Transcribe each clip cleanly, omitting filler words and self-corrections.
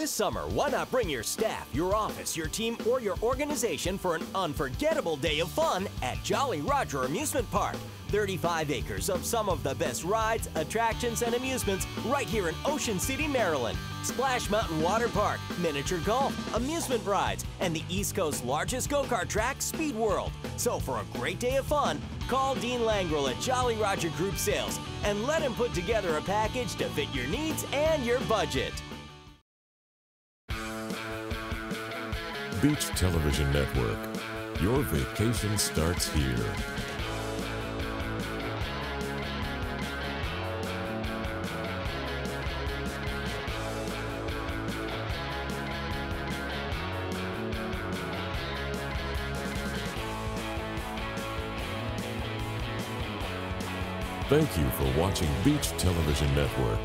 This summer, why not bring your staff, your office, your team, or your organization for an unforgettable day of fun at Jolly Roger Amusement Park. 35 acres of some of the best rides, attractions, and amusements right here in Ocean City, Maryland. Splash Mountain Water Park, miniature golf, amusement rides, and the East Coast's largest go-kart track, Speed World. So for a great day of fun, call Dean Langrel at Jolly Roger Group Sales and let him put together a package to fit your needs and your budget. Beach Television Network. Your vacation starts here. Thank you for watching Beach Television Network.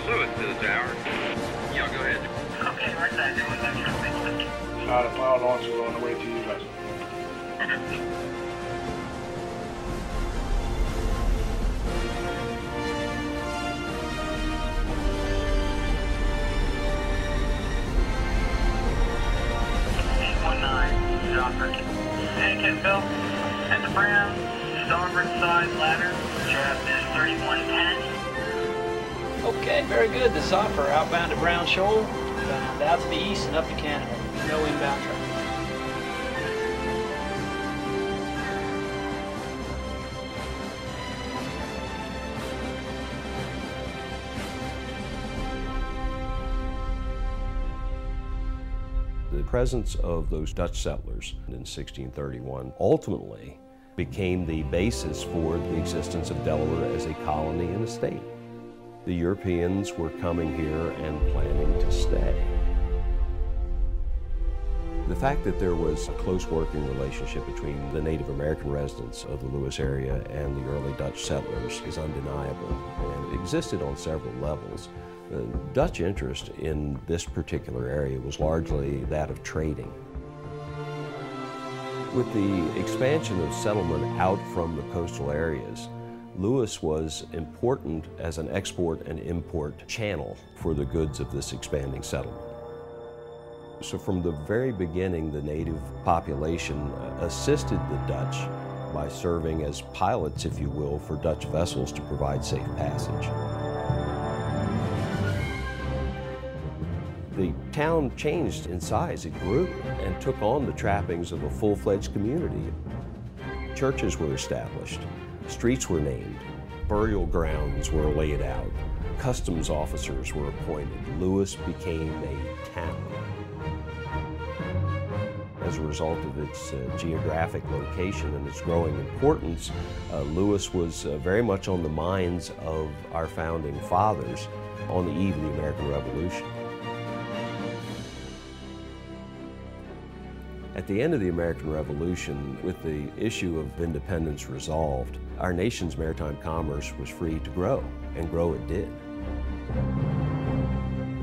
Lewis to the tower. Y'all go ahead. Okay, right there. The fire launch is on the way to you guys. Pancake Bill, at the Brown, starboard side ladder, draft is 3110. Okay, very good. This is Hopper, outbound to Brown Shoal, bound out to the east and up to Canada. No inbound traffic. The presence of those Dutch settlers in 1631 ultimately became the basis for the existence of Delaware as a colony and a state. The Europeans were coming here and planning to stay. The fact that there was a close working relationship between the Native American residents of the Lewis area and the early Dutch settlers is undeniable, and it existed on several levels. The Dutch interest in this particular area was largely that of trading. With the expansion of settlement out from the coastal areas, Lewis was important as an export and import channel for the goods of this expanding settlement. So from the very beginning, the native population assisted the Dutch by serving as pilots, if you will, for Dutch vessels to provide safe passage. The town changed in size. It grew and took on the trappings of a full-fledged community. Churches were established, streets were named, burial grounds were laid out, customs officers were appointed. Lewis became a town. As a result of its geographic location and its growing importance, Lewis was very much on the minds of our founding fathers on the eve of the American Revolution. At the end of the American Revolution, with the issue of independence resolved, our nation's maritime commerce was free to grow, and grow it did.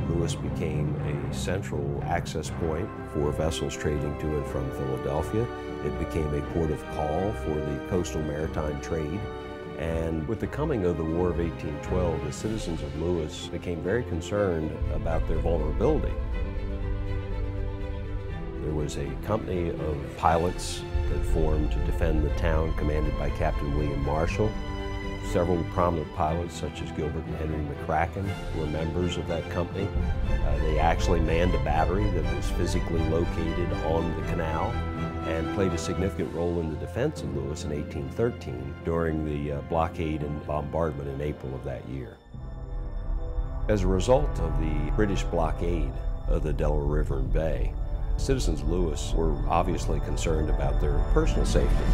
Lewis became a central access point for vessels trading to and from Philadelphia. It became a port of call for the coastal maritime trade. And with the coming of the War of 1812, the citizens of Lewis became very concerned about their vulnerability. There was a company of pilots that formed to defend the town, commanded by Captain William Marshall. Several prominent pilots, such as Gilbert and Henry McCracken, were members of that company. They actually manned a battery that was physically located on the canal and played a significant role in the defense of Lewis in 1813 during the blockade and bombardment in April of that year. As a result of the British blockade of the Delaware River and Bay, citizens of Lewis were obviously concerned about their personal safety.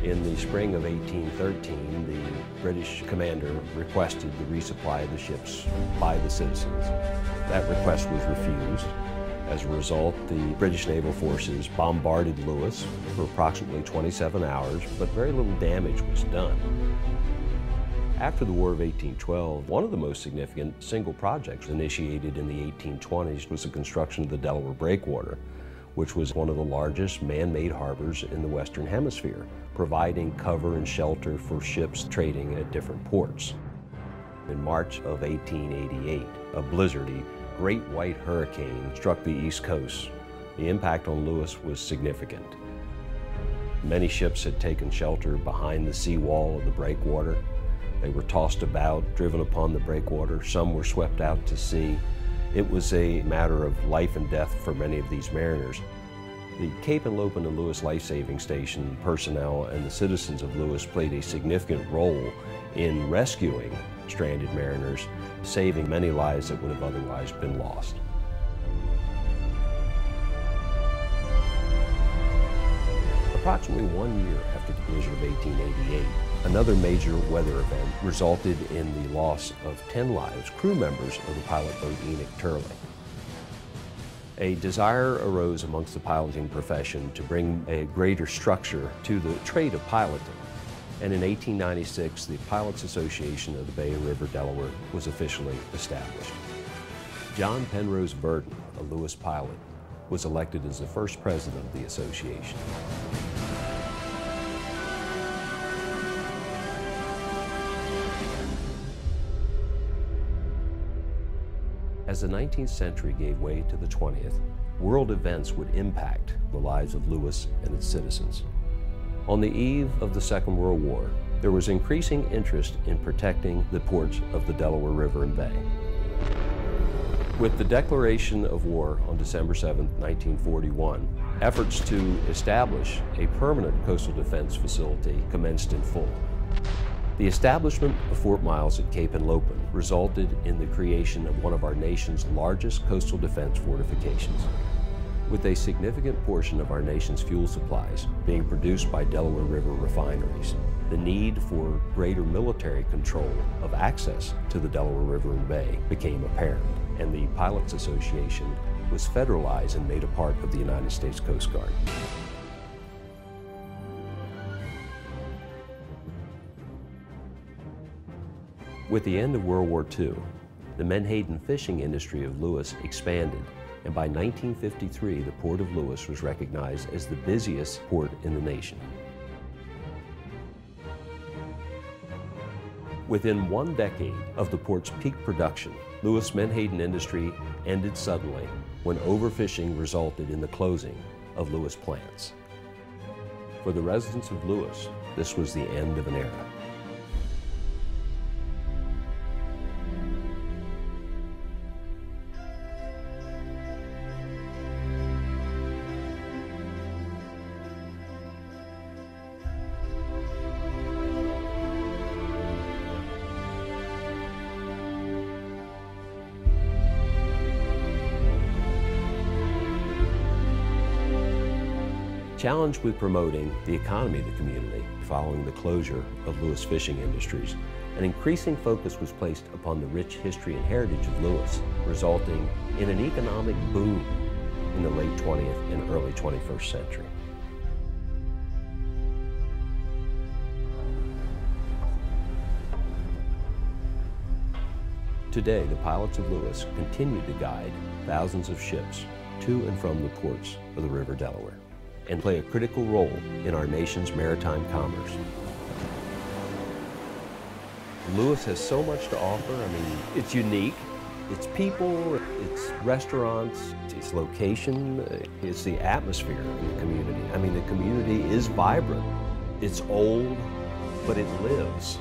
In the spring of 1813, the British commander requested the resupply of the ships by the citizens. That request was refused, As a result, the British naval forces bombarded Lewis for approximately 27 hours, but very little damage was done. After the War of 1812, one of the most significant single projects initiated in the 1820s was the construction of the Delaware Breakwater, which was one of the largest man-made harbors in the Western Hemisphere, providing cover and shelter for ships trading at different ports. In March of 1888, a blizzard, a great white hurricane, struck the East Coast. The impact on Lewis was significant. Many ships had taken shelter behind the seawall of the breakwater. They were tossed about, driven upon the breakwater. Some were swept out to sea. It was a matter of life and death for many of these mariners. The Cape and Lopin and Lewis Life-Saving Station personnel and the citizens of Lewis played a significant role in rescuing stranded mariners, saving many lives that would have otherwise been lost. Approximately 1 year after the blizzard of 1888, another major weather event resulted in the loss of 10 lives, crew members of the pilot boat Enoch Turley. A desire arose amongst the piloting profession to bring a greater structure to the trade of piloting. And in 1896, the Pilots Association of the Bay and River Delaware was officially established. John Penrose Burton, a Lewis pilot, was elected as the first president of the association. As the 19th century gave way to the 20th, world events would impact the lives of Lewis and its citizens. On the eve of the Second World War, there was increasing interest in protecting the ports of the Delaware River and Bay. With the declaration of war on December 7, 1941, efforts to establish a permanent coastal defense facility commenced in full. The establishment of Fort Miles at Cape and Lopin resulted in the creation of one of our nation's largest coastal defense fortifications. With a significant portion of our nation's fuel supplies being produced by Delaware River refineries, the need for greater military control of access to the Delaware River and Bay became apparent, and the Pilots Association was federalized and made a part of the United States Coast Guard. With the end of World War II, the Menhaden fishing industry of Lewis expanded, and by 1953, the Port of Lewis was recognized as the busiest port in the nation. Within 1 decade of the port's peak production, Lewis Menhaden industry ended suddenly when overfishing resulted in the closing of Lewis plants. For the residents of Lewis, this was the end of an era. Challenged with promoting the economy of the community following the closure of Lewis Fishing Industries, an increasing focus was placed upon the rich history and heritage of Lewis, resulting in an economic boom in the late 20th and early 21st century. Today, the pilots of Lewis continue to guide thousands of ships to and from the ports of the River Delaware, and play a critical role in our nation's maritime commerce. Lewis has so much to offer. I mean, it's unique. It's people, it's restaurants, it's location, it's the atmosphere in the community. I mean, the community is vibrant. It's old, but it lives.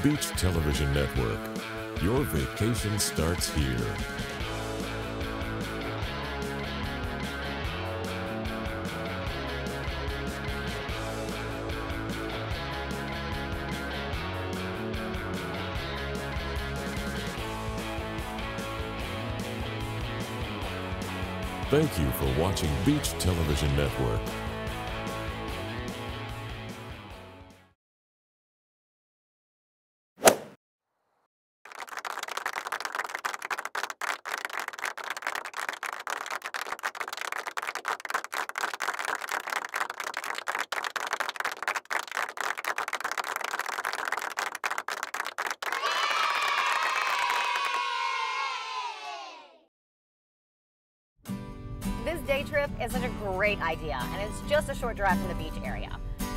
Beach Television Network. Your vacation starts here. Thank you for watching Beach Television Network. This day trip is such a great idea, and it's just a short drive from the beach area.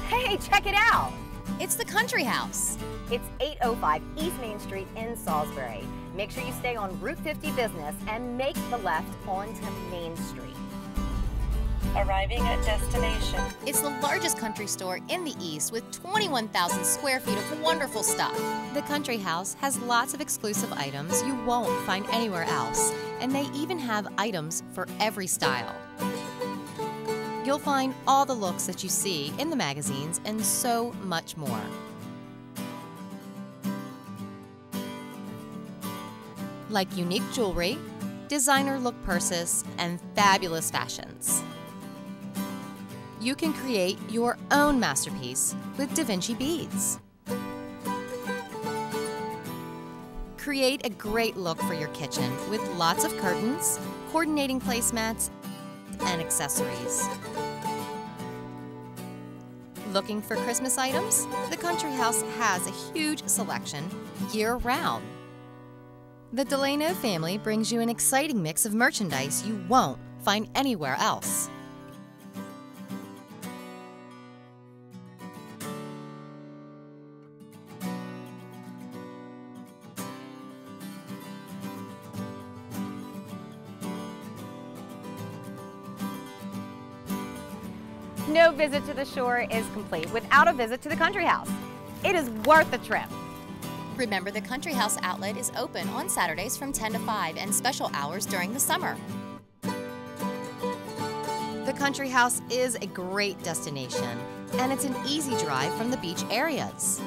Hey, check it out! It's the Country House. It's 805 East Main Street in Salisbury. Make sure you stay on Route 50 Business and make the left onto Main Street. Arriving at destination. It's the largest country store in the East with 21,000 square feet of wonderful stuff. The Country House has lots of exclusive items you won't find anywhere else, and they even have items for every style. You'll find all the looks that you see in the magazines and so much more. Like unique jewelry, designer look purses, and fabulous fashions. You can create your own masterpiece with Da Vinci beads. Create a great look for your kitchen with lots of curtains, coordinating placemats, and accessories. Looking for Christmas items? The Country House has a huge selection year-round. The Delano family brings you an exciting mix of merchandise you won't find anywhere else. No visit to the shore is complete without a visit to the Country House. It is worth the trip. Remember, the Country House outlet is open on Saturdays from 10 to 5 and special hours during the summer. The Country House is a great destination, and it's an easy drive from the beach areas.